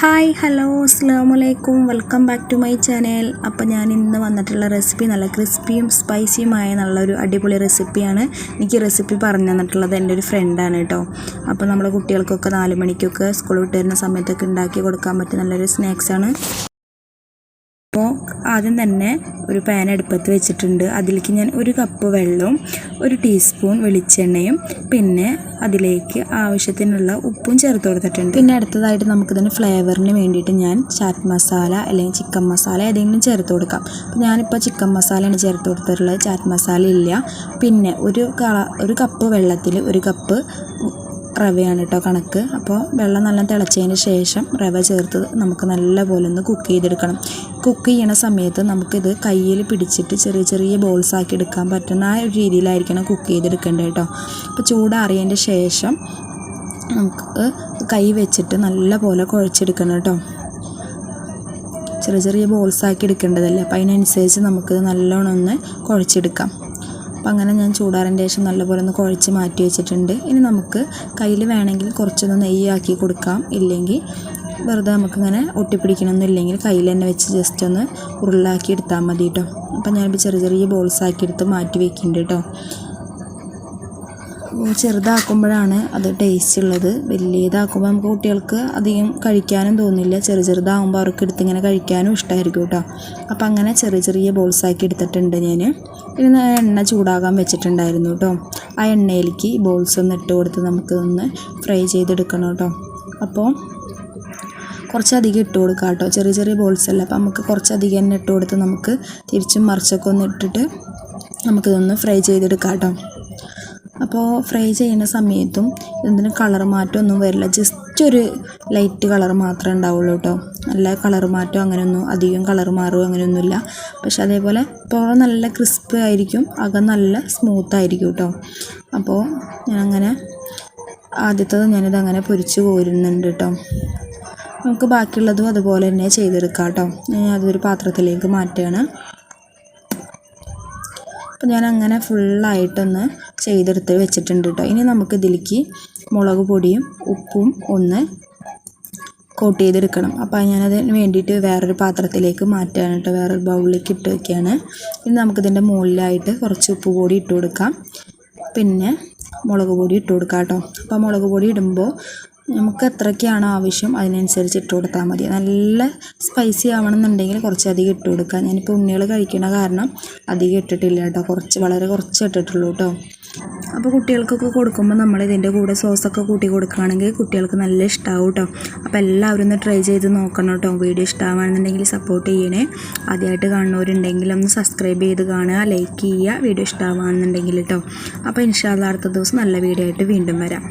Hi hello അസ്സലാമലൈക്കും welcome back to my channel. അപ്പോൾ ഞാൻ ഇന്ന് വന്നിട്ടുള്ള റെസിപ്പി നല്ല ക്രിസ്പിയും സ്പൈസിയുമായ നല്ലൊരു അടിപൊളി റെസിപ്പിയാണ്. എനിക്ക് റെസിപ്പി പറഞ്ഞു തന്നിട്ടുള്ളത് എൻ്റെ ഒരു ഫ്രണ്ടാണ് കേട്ടോ. അപ്പോൾ നമ്മുടെ കുട്ടികൾക്കൊക്കെ 4 മണിക്കൊക്കെ സ്കൂൾ വിട്ട് വരുന്ന സമയത്തൊക്കെ ഉണ്ടാക്കി കൊടുക്കാൻ പറ്റിയ നല്ലൊരു സ്നാക്സാണ്. അപ്പോൾ ആദ്യം തന്നെ ഒരു പാൻ അടുപ്പത്ത് വെച്ചിട്ടുണ്ട്. അതിലേക്ക് ഞാൻ 1 കപ്പ് വെള്ളവും 1 ടീസ്പൂൺ വെളിച്ചെണ്ണയും പിന്നെ അതിലേക്ക് ആവശ്യത്തിനുള്ള ഉപ്പും ചേർത്ത് കൊടുത്തിട്ടുണ്ട്. പിന്നെ അടുത്തതായിട്ട് നമുക്കിതിന് ഫ്ലേവറിന് വേണ്ടിയിട്ട് ഞാൻ ചാറ്റ് മസാല അല്ലെങ്കിൽ ചിക്കൻ മസാല ഏതെങ്കിലും ചേർത്ത് കൊടുക്കാം. അപ്പോൾ ഞാനിപ്പോൾ ചിക്കൻ മസാലയാണ് ചേർത്ത് കൊടുത്തിട്ടുള്ളത്, ചാറ്റ് മസാല ഇല്ല. പിന്നെ ഒരു കപ്പ് വെള്ളത്തിൽ 1 കപ്പ് റവയാണ് കേട്ടോ കണക്ക്. അപ്പോൾ വെള്ളം നല്ല തിളച്ചതിന് ശേഷം റവ ചേർത്ത് നമുക്ക് നല്ലപോലെ ഒന്ന് കുക്ക് ചെയ്തെടുക്കണം. കുക്ക് ചെയ്യണ സമയത്ത് നമുക്കിത് കയ്യിൽ പിടിച്ചിട്ട് ചെറിയ ചെറിയ ബോൾസ് ആക്കി എടുക്കാൻ പറ്റുന്ന ആ ഒരു രീതിയിലായിരിക്കണം കുക്ക് ചെയ്തെടുക്കേണ്ടത് കേട്ടോ. അപ്പോൾ ചൂടാറിയതിൻ്റെ ശേഷം നമുക്ക് കൈ വെച്ചിട്ട് നല്ലപോലെ കുഴച്ചെടുക്കണം കേട്ടോ. ചെറിയ ചെറിയ ബോൾസ് ആക്കി എടുക്കേണ്ടതല്ലേ, അപ്പോൾ അതിനനുസരിച്ച് നമുക്കിത് നല്ലോണം ഒന്ന് കുഴച്ചെടുക്കാം. അപ്പം അങ്ങനെ ഞാൻ ചൂടാറിൻ്റെ ശേഷം നല്ലപോലെ ഒന്ന് കുഴച്ച് മാറ്റി വെച്ചിട്ടുണ്ട്. ഇനി നമുക്ക് കയ്യിൽ വേണമെങ്കിൽ കുറച്ചൊന്ന് നെയ്യാക്കി കൊടുക്കാം, ഇല്ലെങ്കിൽ വെറുതെ നമുക്കിങ്ങനെ ഒട്ടിപ്പിടിക്കണമെന്നില്ലെങ്കിൽ കയ്യിൽ തന്നെ വെച്ച് ജസ്റ്റ് ഒന്ന് ഉരുളാക്കി എടുത്താൽ മതി കേട്ടോ. അപ്പം ഞാനിപ്പോൾ ചെറിയ ചെറിയ ബോൾസ് ആക്കി എടുത്ത് മാറ്റി വെക്കുന്നുണ്ട് കേട്ടോ. ചെറുതാക്കുമ്പോഴാണ് അത് ടേസ്റ്റ് ഉള്ളത്. വലിയതാക്കുമ്പോൾ നമുക്ക് കുട്ടികൾക്ക് അധികം കഴിക്കാനും തോന്നില്ല. ചെറുതാകുമ്പോൾ അവർക്ക് എടുത്തിങ്ങനെ കഴിക്കാനും ഇഷ്ടമായിരിക്കും കേട്ടോ. അപ്പോൾ അങ്ങനെ ചെറിയ ചെറിയ ബോൾസ് ആക്കി എടുത്തിട്ടുണ്ട് ഞാൻ. പിന്നെ എണ്ണ ചൂടാകാൻ വെച്ചിട്ടുണ്ടായിരുന്നു കേട്ടോ. ആ എണ്ണയിലേക്ക് ബോൾസ് ഒന്ന് ഇട്ട് കൊടുത്ത് നമുക്കൊന്ന് ഫ്രൈ ചെയ്തെടുക്കണം കേട്ടോ. അപ്പോൾ കുറച്ചധികം ഇട്ട് കൊടുക്കാം കേട്ടോ, ചെറിയ ചെറിയ ബോൾസ് അല്ല. അപ്പോൾ നമുക്ക് കുറച്ചധികം തന്നെ ഇട്ട് കൊടുത്ത് നമുക്ക് തിരിച്ചും മറിച്ചൊക്കെ ഒന്ന് ഇട്ടിട്ട് നമുക്കിതൊന്ന് ഫ്രൈ ചെയ്തെടുക്കാം കേട്ടോ. അപ്പോൾ ഫ്രൈ ചെയ്യുന്ന സമയത്തും ഇതിന് കളർ മാറ്റമൊന്നും വരില്ല, ജസ്റ്റ് ഒരു ലൈറ്റ് കളർ മാത്രമേ ഉണ്ടാവുള്ളൂ കേട്ടോ. നല്ല കളർ മാറ്റം അങ്ങനെയൊന്നും അധികം കളർ മാറും അങ്ങനെയൊന്നുമില്ല. പക്ഷെ അതേപോലെ ഇപ്പോൾ നല്ല ക്രിസ്പി ആയിരിക്കും, അകം നല്ല സ്മൂത്തായിരിക്കും കേട്ടോ. അപ്പോൾ ഞാനങ്ങനെ ആദ്യത്തത് ഞാനിതങ്ങനെ പൊരിച്ച് കോരുന്നുണ്ട് കേട്ടോ. നമുക്ക് ബാക്കിയുള്ളതും അതുപോലെ തന്നെ ചെയ്തെടുക്കാം കേട്ടോ. ഞാൻ അതൊരു പാത്രത്തിലേക്ക് മാറ്റുകയാണ്. അപ്പോൾ ഞാൻ അങ്ങനെ ഫുള്ളായിട്ടൊന്ന് ചെയ്തെടുത്ത് വെച്ചിട്ടുണ്ട് കേട്ടോ. ഇനി നമുക്ക് ഇതിലേക്ക് മുളക് പൊടിയും ഉപ്പും ഒന്ന് കോട്ട് ചെയ്തെടുക്കണം. അപ്പോൾ ഞാനതിന് വേണ്ടിയിട്ട് വേറൊരു പാത്രത്തിലേക്ക് മാറ്റുകയാണ് കേട്ടോ, വേറൊരു ബൗളിലേക്ക് ഇട്ട് വയ്ക്കുകയാണ്. ഇനി നമുക്കിതിൻ്റെ മുകളിലായിട്ട് കുറച്ച് ഉപ്പ് പൊടി ഇട്ട് കൊടുക്കാം, പിന്നെ മുളക് പൊടി ഇട്ട് കൊടുക്കാം കേട്ടോ. അപ്പോൾ മുളക് പൊടി ഇടുമ്പോൾ നമുക്ക് എത്രയൊക്കെയാണോ ആവശ്യം അതിനനുസരിച്ച് ഇട്ട് കൊടുത്താൽ മതി. നല്ല സ്പൈസി ആവണമെന്നുണ്ടെങ്കിൽ കുറച്ചധികം ഇട്ട് കൊടുക്കുക. ഞാനിപ്പോൾ ഉണ്ണികൾ കഴിക്കണ കാരണം അധികം ഇട്ടിട്ടില്ല കേട്ടോ, വളരെ കുറച്ച് ഇട്ടിട്ടുള്ളൂ കേട്ടോ. അപ്പോൾ കുട്ടികൾക്കൊക്കെ കൊടുക്കുമ്പോൾ നമ്മൾ ഇതിൻ്റെ കൂടെ സോസൊക്കെ കൂട്ടി കൊടുക്കുകയാണെങ്കിൽ കുട്ടികൾക്ക് നല്ല ഇഷ്ടമാവും കേട്ടോ. അപ്പോൾ എല്ലാവരും ഒന്ന് ട്രൈ ചെയ്ത് നോക്കണം കേട്ടോ. വീഡിയോ ഇഷ്ടമാണെന്നുണ്ടെങ്കിൽ സപ്പോർട്ട് ചെയ്യണേ. ആദ്യമായിട്ട് കാണുന്നവരുണ്ടെങ്കിൽ ഒന്ന് സബ്സ്ക്രൈബ് ചെയ്ത് കാണുക, ലൈക്ക് ചെയ്യുക വീഡിയോ ഇഷ്ടമാണെന്നുണ്ടെങ്കിൽ കേട്ടോ. അപ്പോൾ ഇൻഷാ അല്ലാഹ് അടുത്ത ദിവസം നല്ല വീഡിയോ ആയിട്ട് വീണ്ടും വരാം.